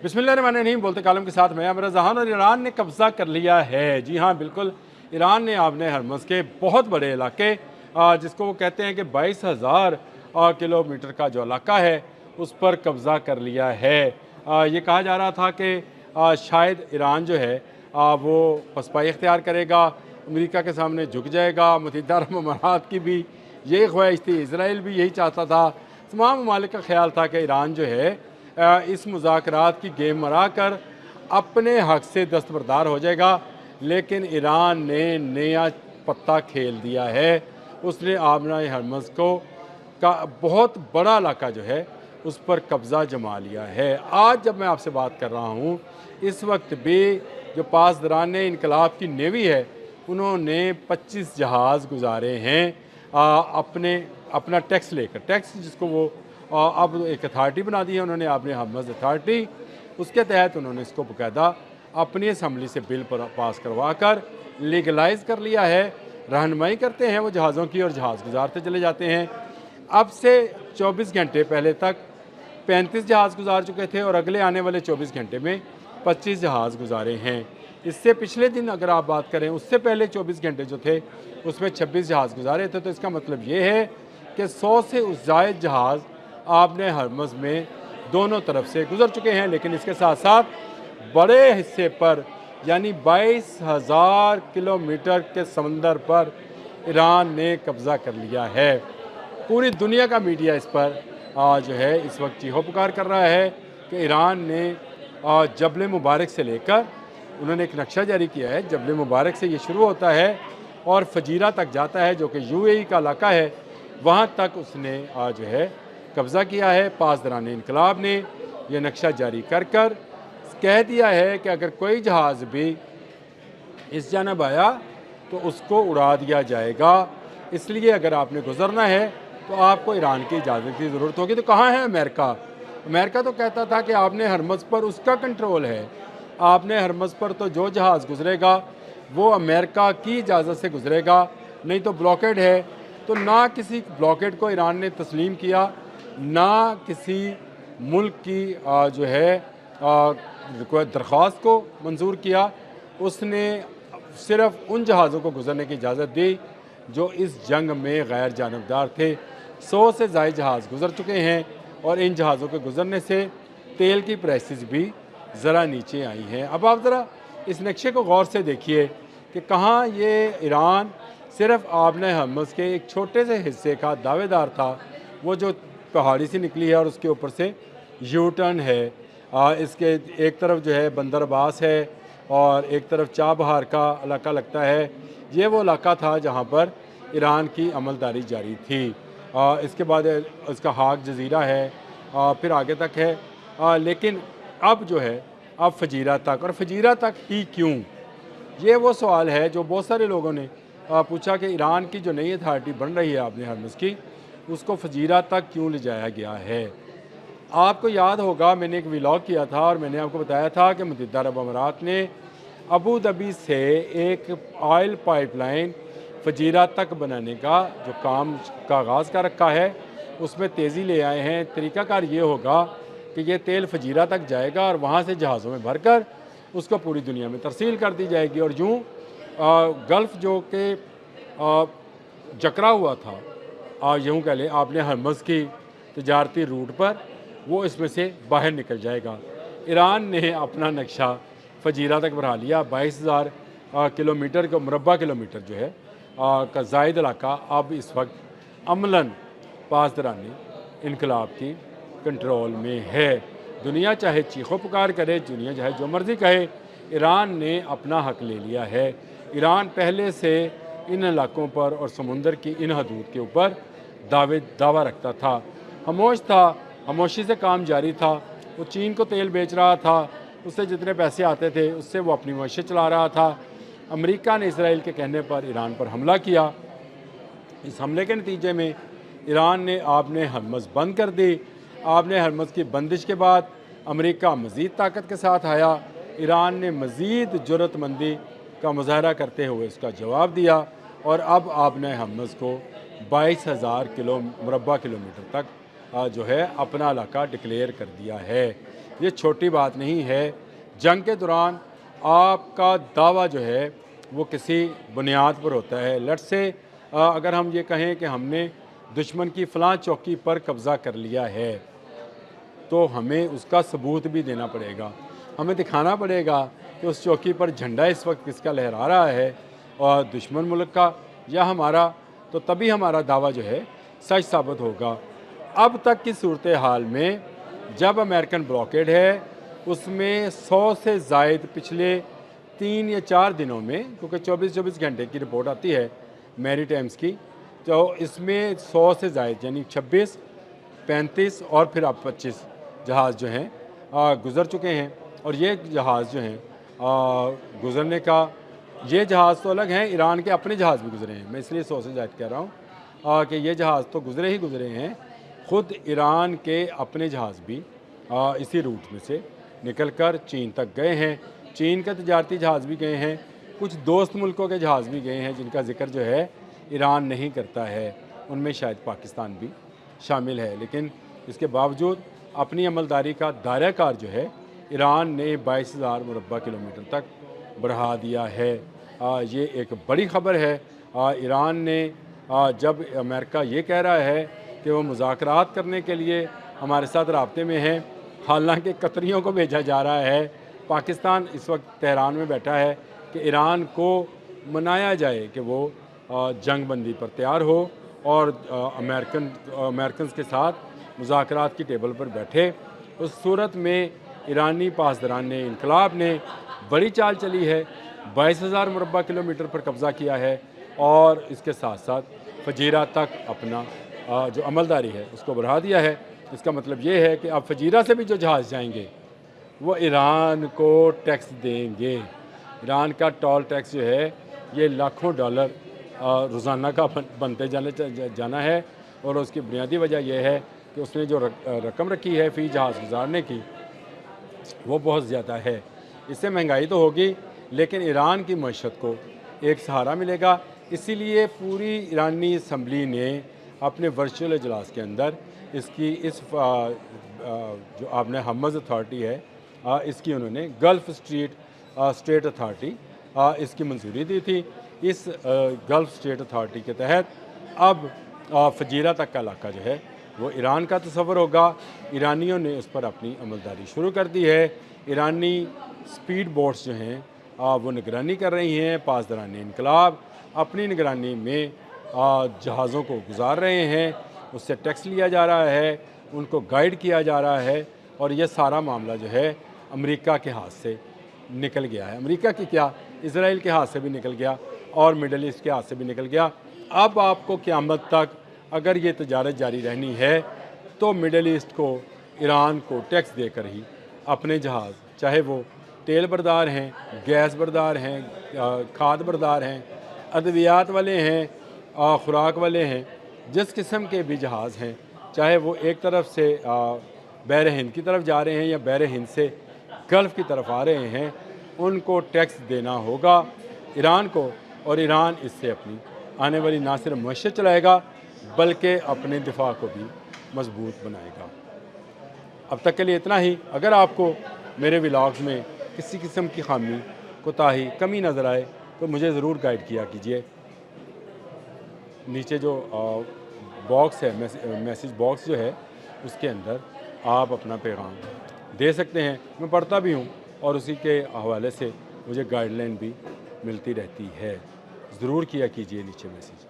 बिस्मिल्लाहिर्रहमानिर्रहीम बोलते कालम के साथ मैं अमर जहान। और ईरान ने कब्ज़ा कर लिया है। जी हाँ बिल्कुल, ईरान ने आपने हरमज़ के बहुत बड़े इलाके जिसको वो कहते हैं कि 22,000 किलोमीटर का जो इलाका है उस पर कब्ज़ा कर लिया है। ये कहा जा रहा था कि शायद ईरान जो है वो पसपाई इख्तियार करेगा, अमेरिका के सामने झुक जाएगा। मुत्तहिदा अरब अमारात की भी यही ख्वाहिश थी, इसराइल भी यही चाहता था। तमाम ममालिक का ख्याल था कि ईरान जो है इस मुज़ाकरात की गेम मरा कर अपने हक़ से दस्तबरदार हो जाएगा, लेकिन ईरान ने नया पत्ता खेल दिया है। उसने आबना हरमज़ को का बहुत बड़ा इलाका जो है उस पर कब्ज़ा जमा लिया है। आज जब मैं आपसे बात कर रहा हूँ, इस वक्त भी जो पासदारान इनकलाब की नेवी है उन्होंने 25 जहाज़ गुजारे हैं अपना टैक्स लेकर। टैक्स जिसको वो अब एक अथॉरिटी बना दी है उन्होंने, आपने हरमज़ अथॉरिटी, उसके तहत उन्होंने इसको बाकायदा अपनी असम्बली से बिल पर पास करवा कर लीगलाइज कर लिया है। रहनुमाई करते हैं वो जहाज़ों की और जहाज़ गुजारते चले जाते हैं। अब से 24 घंटे पहले तक 35 जहाज़ गुजार चुके थे और अगले आने वाले 24 घंटे में 25 जहाज़ गुजारे हैं। इससे पिछले दिन अगर आप बात करें, उससे पहले 24 घंटे जो थे उसमें 26 जहाज़ गुजारे थे। तो इसका मतलब ये है कि 100 से उस जायद जहाज़ आपने हरमज़ में दोनों तरफ से गुजर चुके हैं। लेकिन इसके साथ साथ बड़े हिस्से पर यानी 22,000 किलोमीटर के समंदर पर ईरान ने कब्ज़ा कर लिया है। पूरी दुनिया का मीडिया इस पर जो है इस वक्त चीहो पुकार कर रहा है कि ईरान ने जबल मुबारक से लेकर, उन्होंने एक नक्शा जारी किया है, जबल मुबारक से ये शुरू होता है और फजीरा तक जाता है जो कि यूएई का इलाका है, वहाँ तक उसने जो है कब्ज़ा किया है। पासदारान इनकलाब ने यह नक्शा जारी कर कह दिया है कि अगर कोई जहाज़ भी इस जानब आया तो उसको उड़ा दिया जाएगा। इसलिए अगर आपने गुजरना है तो आपको ईरान की इजाज़त की ज़रूरत होगी। तो कहाँ है अमेरिका? अमेरिका तो कहता था कि आपने हरमज़ पर उसका कंट्रोल है, आपने हरमज़ पर तो जो जहाज़ गुजरेगा वो अमेरिका की इजाज़त से गुजरेगा, नहीं तो ब्लॉकेड है। तो ना किसी ब्लॉकेड को ईरान ने तस्लीम किया, ना किसी मुल्क की जो है कोई दरख्वास्त को मंजूर किया। उसने सिर्फ़ उन जहाज़ों को गुजरने की इजाज़त दी जो इस जंग में गैर जानबदार थे। 100 से ज़ायद जहाज़ गुजर चुके हैं और इन जहाज़ों के गुजरने से तेल की प्राइसेस भी ज़रा नीचे आई हैं। अब आप ज़रा इस नक्शे को गौर से देखिए कि कहाँ ये ईरान सिर्फ़ आपने हरमज़ के एक छोटे से हिस्से का दावेदार था, वो जो पहाड़ी से निकली है और उसके ऊपर से यू टर्न है। इसके एक तरफ जो है बंदर अब्बास है और एक तरफ चाबहार का इलाका लगता है। ये वो इलाका था जहाँ पर ईरान की अमलदारी जारी थी। इसके बाद इसका हाक जजीरा है, फिर आगे तक है। लेकिन अब जो है अब फजीरा तक, और फजीरा तक ही क्यों, ये वो सवाल है जो बहुत सारे लोगों ने पूछा कि ईरान की जो नई अथॉरिटी बन रही है आपने हरमज़ की, उसको फजीरा तक क्यों ले जाया गया है। आपको याद होगा मैंने एक व्लॉग किया था और मैंने आपको बताया था कि मुत्तहिदा अरब अमारात ने अबू धाबी से एक ऑयल पाइपलाइन फजीरा तक बनाने का जो काम का आगाज़ कर रखा है, उसमें तेज़ी ले आए हैं। तरीक़ाकार ये होगा कि ये तेल फजीरा तक जाएगा और वहाँ से जहाज़ों में भरकर उसको पूरी दुनिया में तरसील कर दी जाएगी। और यूँ गल्फ़ जो कि जकरा हुआ था, यूँ कह लें आपने हरमज़ की तजारती रूट पर, वो इसमें से बाहर निकल जाएगा। ईरान ने अपना नक्शा फजीरा तक बढ़ा लिया। 22,000 किलोमीटर का मुरबा किलोमीटर जो है का ज़ायद इलाका अब इस वक्त अमलन पासदारानी इनकलाब की कंट्रोल में है। दुनिया चाहे चीखो पुकार करे, दुनिया चाहे जो मर्ज़ी कहे, ईरान ने अपना हक़ ले लिया है। ईरान पहले से इन इलाकों पर और समुंदर की इन हदूद के ऊपर दावा रखता था, खामोश था, खामोशी से काम जारी था। वो चीन को तेल बेच रहा था, उससे जितने पैसे आते थे उससे वो अपनी मईशत चला रहा था। अमेरिका ने इसराइल के कहने पर ईरान पर हमला किया। इस हमले के नतीजे में ईरान ने आपने हरमज़ बंद कर दी। आपने हरमज़ की बंदिश के बाद अमेरिका मज़ीद ताकत के साथ आया। ईरान ने मज़ीद जुर्रतमंदी का मुजाहरा करते हुए उसका जवाब दिया और अब आपने हरमज़ को 22,000 मुरबा किलोमीटर तक जो है अपना इलाका डिक्लेयर कर दिया है। یہ چھوٹی بات نہیں ہے۔ جنگ کے دوران آپ کا دعویٰ جو ہے وہ کسی بنیاد پر ہوتا ہے۔ لٹ سے اگر ہم یہ کہیں کہ ہم نے دشمن کی فلاں چوکی پر قبضہ کر لیا ہے تو ہمیں اس کا ثبوت بھی دینا پڑے گا، ہمیں دکھانا پڑے گا کہ اس چوکی پر جھنڈا اس وقت کس کا لہرا رہا ہے، اور دشمن ملک کا یا ہمارا، تو تبھی ہمارا دعویٰ جو ہے سچ ثابت ہوگا۔ اب تک کی صورتحال میں جب امریکن بلاکیڈ ہے اس میں 100 سے زائد پچھلے 3 یا 4 دنوں میں، کیونکہ 24 گھنٹے کی رپورٹ آتی ہے میری ٹائمز کی، تو اس میں 100 سے زائد یعنی 26، 35 اور پھر اب 25 جہاز جو ہیں گزر چکے ہیں۔ اور یہ جہاز جو ہیں گزرنے کا، یہ جہاز تو الگ ہیں، ایران کے اپنے جہاز بھی گزرے ہیں، میں اس لیے 100 سے زائد کہہ رہا ہوں کہ یہ جہاز تو گزرے ہیں، خود ایران کے اپنے جہاز بھی اسی روٹ میں سے نکل کر چین تک گئے ہیں۔ چین کا تجارتی جہاز بھی گئے ہیں، کچھ دوست ملکوں کے جہاز بھی گئے ہیں جن کا ذکر جو ہے ایران نہیں کرتا ہے، ان میں شاید پاکستان بھی شامل ہے، لیکن اس کے باوجود اپنی عملداری کا دائرہ کار جو ہے ایران نے 22,000 مربع کلومیٹر تک بڑھا دیا ہے۔ یہ ایک بڑی خبر ہے۔ ایران نے جب امریکہ یہ کہہ رہا ہے کہ وہ مذاکرات کرنے کے لیے ہمارے ساتھ رابطے میں ہیں، حالانکہ قطریوں کو بھیجا جا رہا ہے، پاکستان اس وقت تہران میں بیٹھا ہے کہ ایران کو منایا جائے کہ وہ جنگ بندی پر تیار ہو اور امریکنز کے ساتھ مذاکرات کی ٹیبل پر بیٹھے۔ اس صورت میں ایرانی پاسداران انقلاب نے بڑی چال چلی ہے، 22,000 مربع کلومیٹر پر قبضہ کیا ہے، اور اس کے ساتھ ساتھ فجیرہ تک اپنا جو عملداری ہے اس کو بڑھا دیا ہے۔ اس کا مطلب یہ ہے کہ اب فجیرہ سے بھی جو جہاز جائیں گے وہ ایران کو ٹیکس دیں گے۔ ایران کا ٹول ٹیکس جو ہے یہ لاکھوں ڈالر روزانہ کا بنتے جانا ہے، اور اس کی بنیادی وجہ یہ ہے کہ اس نے جو رقم رکھی ہے فی جہاز گزارنے کی وہ بہت زیادہ ہے۔ اس سے مہنگائی تو ہوگی لیکن ایران کی معیشت کو ایک سہارا ملے گا۔ اسی لیے پوری ایرانی اسمبلی نے اپنے ورچوئل اجلاس کے اندر اس جو آپ نے حمز اتھارٹی ہے اس کی انہوں نے گلف اسٹیٹ اتھارٹی اس کی منظوری دی تھی۔ اس گلف اسٹیٹ اتھارٹی کے تحت اب فجیرہ تک کا علاقہ جو ہے وہ ایران کا تصور ہوگا۔ ایرانیوں نے اس پر اپنی عملداری شروع کر دی ہے۔ ایرانی سپیڈ بوٹس جو ہیں وہ نگرانی کر رہی ہیں، پاسداران انقلاب اپنی نگرانی میں جہازوں کو گزار رہے ہیں، اس سے ٹیکس لیا جا رہا ہے، ان کو گائیڈ کیا جا رہا ہے، اور یہ سارا معاملہ جو ہے امریکہ کے ہاتھ سے نکل گیا ہے۔ امریکہ کی کیا، اسرائیل کے ہاتھ سے بھی نکل گیا اور مڈل ایسٹ کے ہاتھ سے بھی نکل گیا۔ اب آپ کو قیامت تک اگر یہ تجارت جاری رہنی ہے تو مڈل ایسٹ کو ایران کو ٹیکس دے کر ہی اپنے جہاز، چاہے وہ تیل بردار ہیں، گیس بردار ہیں، کھاد بردار ہیں، ادویات والے ہیں، خوراک والے ہیں، جس قسم کے بھی جہاز ہیں، چاہے وہ ایک طرف سے بحر ہند کی طرف جا رہے ہیں یا بحر ہند سے گلف کی طرف آ رہے ہیں، ان کو ٹیکس دینا ہوگا ایران کو، اور ایران اس سے اپنی آنے والی نہ صرف معیشت چلائے گا بلکہ اپنے دفاع کو بھی مضبوط بنائے گا۔ اب تک کے لیے اتنا ہی۔ اگر آپ کو میرے ولاگز میں کسی قسم کی خامی، کوتاہی، کمی نظر آئے تو مجھے ضرور گائیڈ کیا کیجیے۔ نیچے جو باکس ہے، میسیج باکس جو ہے، اس کے اندر آپ اپنا پیغام دے سکتے ہیں، میں پڑھتا بھی ہوں اور اسی کے حوالے سے مجھے گائیڈ لائن بھی ملتی رہتی ہے۔ ضرور کیا کیجیے نیچے میسیج۔